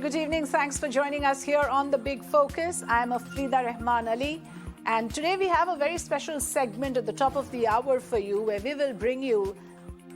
good evening. Thanks for joining us here on The Big Focus. I'm Afrida Rahman Ali, and today we have a very special segment at the top of the hour for you, where we will bring you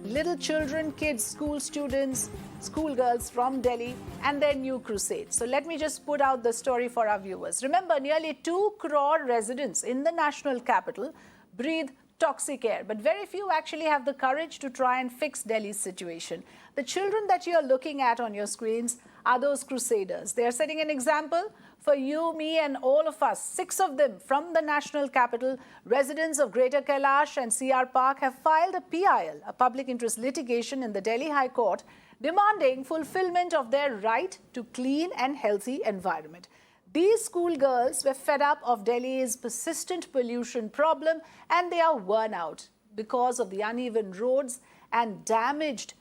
little children, kids, school students, schoolgirls from Delhi and their new crusade. So let me just put out the story for our viewers. Remember, nearly 2 crore residents in the national capital breathe toxic air, but very few actually have the courage to try and fix Delhi's situation. The children that you're looking at on your screens are those crusaders. They are setting an example for you, me, and all of us. 6 of them from the national capital, residents of Greater Kailash and CR Park, have filed a PIL, a public interest litigation, in the Delhi High Court, demanding fulfillment of their right to clean and healthy environment. These schoolgirls were fed up of Delhi's persistent pollution problem, and they are worn out because of the uneven roads and damaged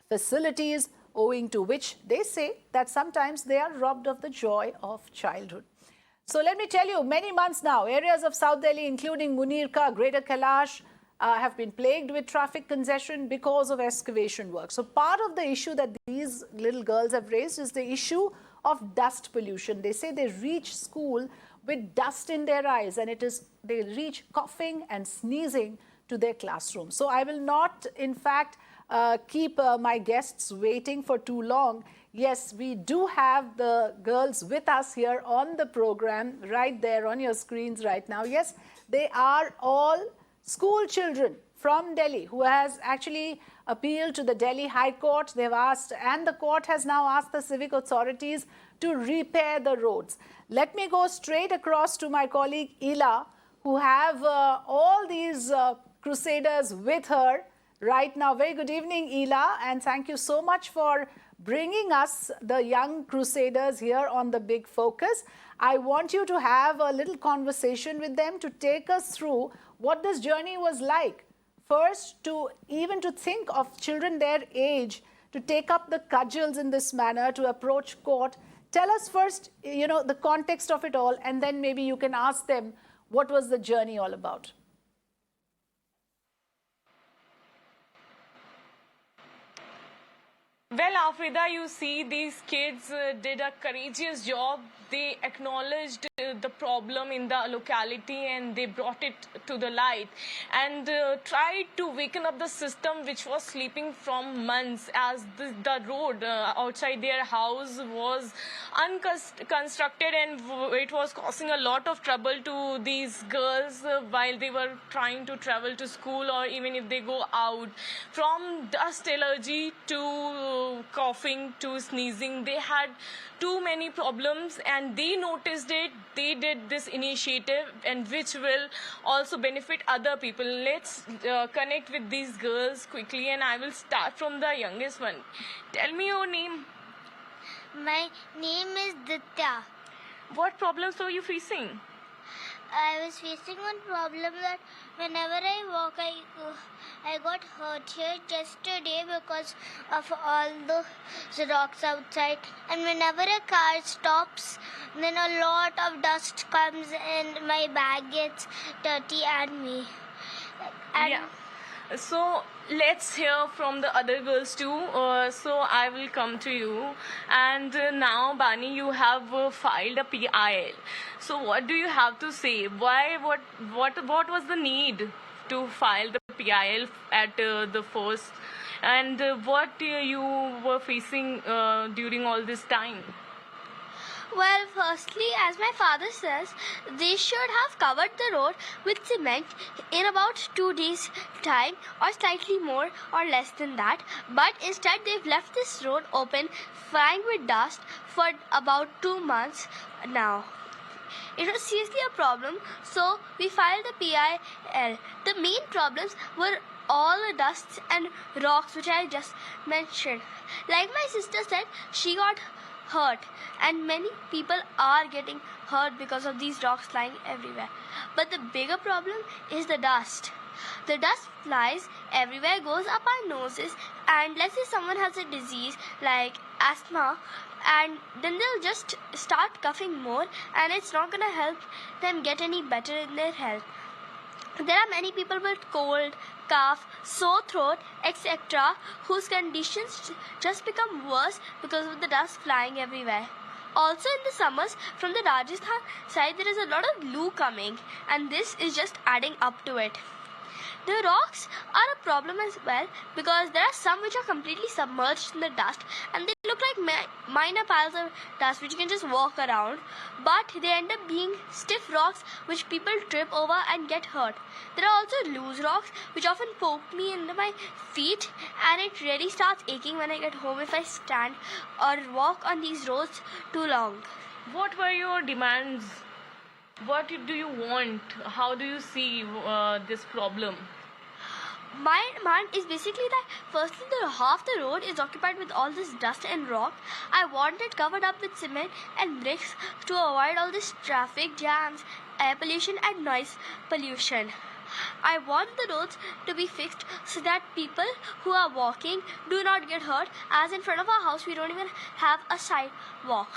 facilities, owing to which they say that sometimes they are robbed of the joy of childhood. So let me tell you, many months now, areas of South Delhi, including Munirka, Greater Kailash, have been plagued with traffic congestion because of excavation work. So part of the issue that these little girls have raised is the issue of dust pollution. They say they reach school with dust in their eyes, and they reach coughing and sneezing to their classroom. So I will not, in fact, keep my guests waiting for too long. Yes, we do have the girls with us here on the program, right there on your screens right now. Yes, they are all school children from Delhi who has actually appealed to the Delhi High Court. They've asked, and the court has now asked the civic authorities to repair the roads. Let me go straight across to my colleague Ila, who have all these crusaders with her right now. Very good evening, Ila, and thank you so much for bringing us the young crusaders here on The Big Focus. I want you to have a little conversation with them to take us through what this journey was like. First, to think of children their age to take up the cudgels in this manner, to approach court. Tell us first, the context of it all, and then maybe you can ask them what was the journey all about. Well, Afrida, you see, these kids did a courageous job. They acknowledged the problem in the locality and they brought it to the light and tried to waken up the system which was sleeping from months, as the road outside their house was unconstructed and it was causing a lot of trouble to these girls while they were trying to travel to school, or even if they go out. From dust allergy to coughing to sneezing, they had too many problems, and they noticed it. They did this initiative, and which will also benefit other people. Let's connect with these girls quickly, and I will start from the youngest one. Tell me your name. My name is Ditya. What problems are you facing? I was facing one problem that whenever I walk, I got hurt here yesterday because of all the rocks outside. And whenever a car stops, then a lot of dust comes and my bag gets dirty and me. And yeah. So let's hear from the other girls too. So I will come to you. And now, Bani, you have filed a PIL. So what do you have to say? Why? What was the need to file the PIL at the first? And what you were facing during all this time? Well, firstly, as my father says, they should have covered the road with cement in about 2 days' time, or slightly more or less than that. But instead, they've left this road open, flying with dust for about 2 months now. It was seriously a problem, so we filed a PIL. The main problems were all the dusts and rocks which I just mentioned. Like my sister said, she got hurt, and many people are getting hurt because of these rocks flying everywhere. But the bigger problem is the dust. The dust flies everywhere, goes up our noses, and let's say someone has a disease like asthma, and then they'll just start coughing more, and it's not going to help them get any better in their health. There are many people with cold, cough, sore throat, etc., whose conditions just become worse because of the dust flying everywhere. Also in the summers, from the Rajasthan side, there is a lot of loo coming, and this is just adding up to it. The rocks are a problem as well because there are some which are completely submerged in the dust and they look like minor piles of dust which you can just walk around, but they end up being stiff rocks which people trip over and get hurt. There are also loose rocks which often poke me into my feet, and it really starts aching when I get home if I stand or walk on these roads too long. What were your demands? What do you want? How do you see this problem? My demand is basically that firstly half the road is occupied with all this dust and rock. I want it covered up with cement and bricks to avoid all this traffic jams, air pollution and noise pollution. I want the roads to be fixed so that people who are walking do not get hurt, as in front of our house we don't even have a sidewalk.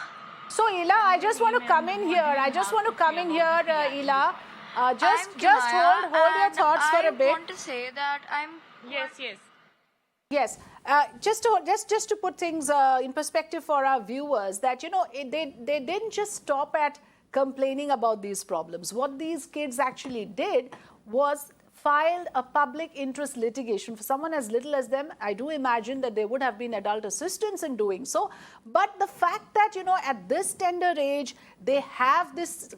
So, Ela, I just want to come in here. Ela. Just hold your thoughts for a bit. I want to say that Yes. Just to put things in perspective for our viewers, that they didn't just stop at complaining about these problems. What these kids actually did was filed a public interest litigation. For someone as little as them, I do imagine that there would have been adult assistance in doing so. But the fact that, at this tender age, they have this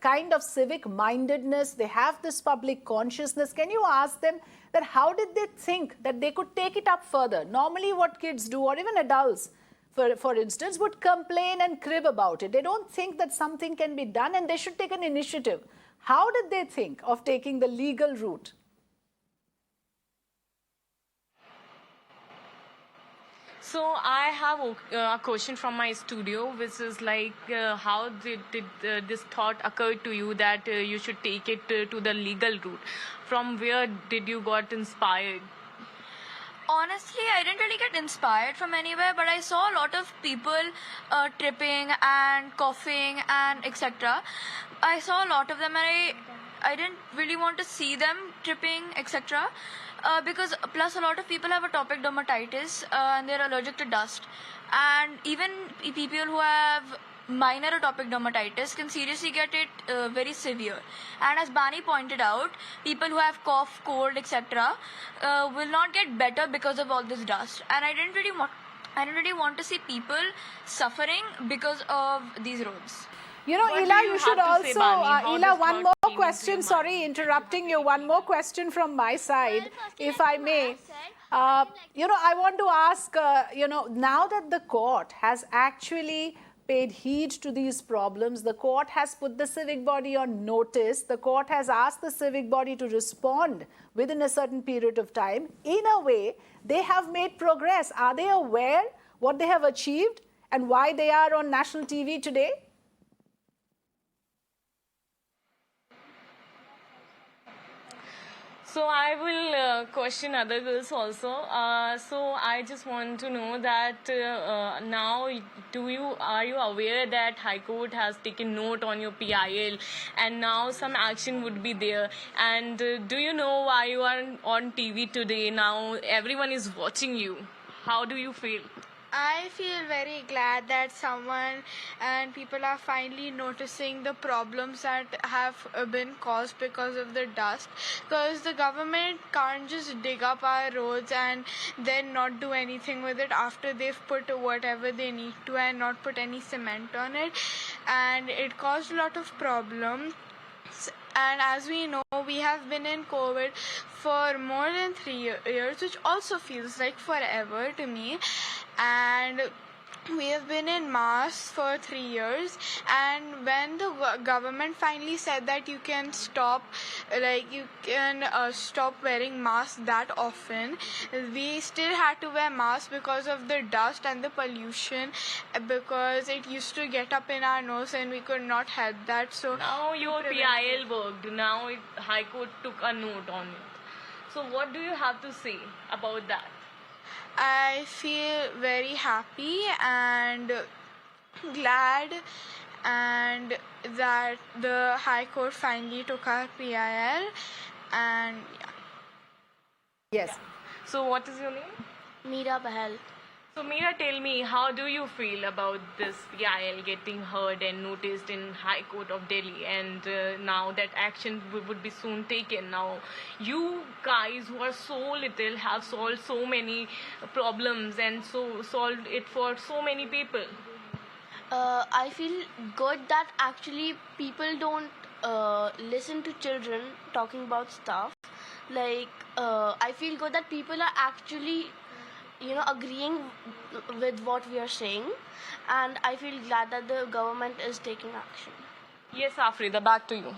kind of civic mindedness, they have this public consciousness. Can you ask them that how did they think that they could take it up further? Normally what kids do, or even adults, for instance, would complain and crib about it. They don't think that something can be done and they should take an initiative. How did they think of taking the legal route? So I have a question from my studio, which is like, how did this thought occur to you that you should take it to the legal route? From where did you got inspired? honestly, I didn't really get inspired from anywhere, but I saw a lot of people tripping and coughing and etc. I saw a lot of them, and I didn't really want to see them tripping, etc. Because plus a lot of people have atopic dermatitis and they're allergic to dust, and even people who have minor atopic dermatitis can seriously get it very severe. And as Bani pointed out, people who have cough, cold, etc. Will not get better because of all this dust. And I didn't really want to see people suffering because of these roads. You know, What Ela, do you you should have to say, also, Bani? How Ela, does one thought more came into question. your Sorry, mind? interrupting you. One more question from my side, Well, if I may. I want to ask, now that the court has actually paid heed to these problems, the court has put the civic body on notice, the court has asked the civic body to respond within a certain period of time. In a way, they have made progress. Are they aware what they have achieved and why they are on national TV today? So I will question other girls also. So I just want to know that now are you aware that High Court has taken note on your PIL and now some action would be there? And do you know why you are on TV today? Now everyone is watching you. How do you feel? I feel very glad that someone and people are finally noticing the problems that have been caused because of the dust, because the government can't just dig up our roads and then not do anything with it after they've put whatever they need to and not put any cement on it, and it caused a lot of problems. And as we know, we have been in COVID for more than 3 years, which also feels like forever to me. And we have been in masks for 3 years, and when the government finally said that you can stop wearing masks that often, we still had to wear masks because of the dust and the pollution, because it used to get up in our nose and we could not help that. So Now your PIL worked. Now High Court took a note on it. So what do you have to say about that? I feel very happy and glad, and that the High Court finally took our PIL, and yeah. Yes. So what is your name? Meera Bahal. So Meera, tell me, how do you feel about this PIL getting heard and noticed in High Court of Delhi, and now that action would be soon taken? Now, you guys who are so little have solved so many problems and so solved it for so many people. I feel good that actually people don't listen to children talking about stuff. Like, I feel good that people are actually, agreeing with what we are saying, and I feel glad that the government is taking action. Yes, Afrida, back to you.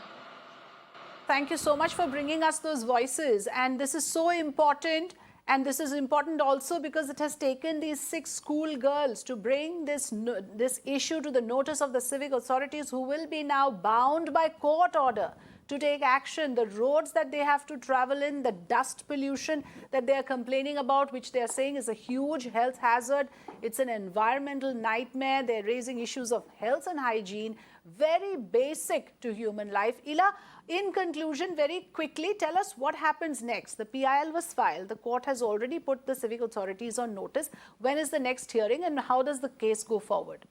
Thank you so much for bringing us those voices. And this is so important. And this is important also because it has taken these 6 schoolgirls to bring this issue to the notice of the civic authorities, who will be now bound by court order to take action. The roads that they have to travel in, the dust pollution that they are complaining about, which they are saying is a huge health hazard. It's an environmental nightmare. They're raising issues of health and hygiene, very basic to human life. Ila, in conclusion, very quickly, tell us what happens next. The PIL was filed. The court has already put the civic authorities on notice. When is the next hearing, and how does the case go forward?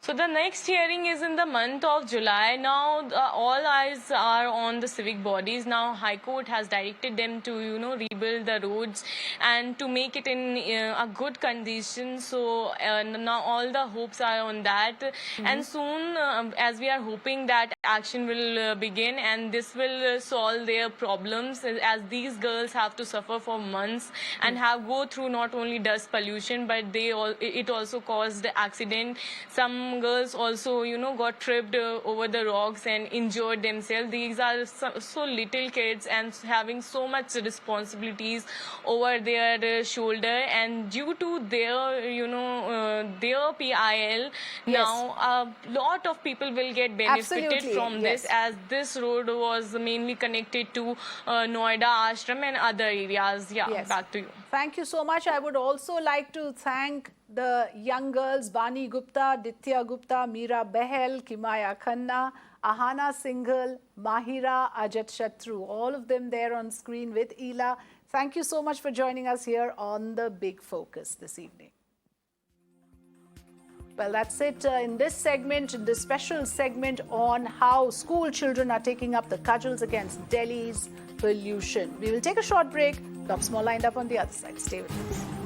So the next hearing is in the month of July. Now all eyes are on the civic bodies. Now High Court has directed them to rebuild the roads and to make it in a good condition. So now all the hopes are on that. And soon, as we are hoping that action will begin, and this will solve their problems, as these girls have to suffer for months and have go through not only dust pollution, but it also caused accident. Some girls also got tripped over the rocks and injured themselves. These are so little kids and having so much responsibilities over their shoulder, and due to their their PIL, now a lot of people will get benefited Absolutely, from this, as this road was mainly connected to Noida Ashram and other areas. Yes. Back to you. Thank you so much. I would also like to thank the young girls, Bani Gupta, Ditya Gupta, Meera Behel, Kimaya Khanna, Ahana Singhal, Mahira, Ajat Shatru, all of them there on screen with Ila. Thank you so much for joining us here on The Big Focus this evening. Well, that's it in this segment, in this special segment on how school children are taking up the cudgels against Delhi's pollution. We will take a short break. Lots more lined up on the other side. Stay with us.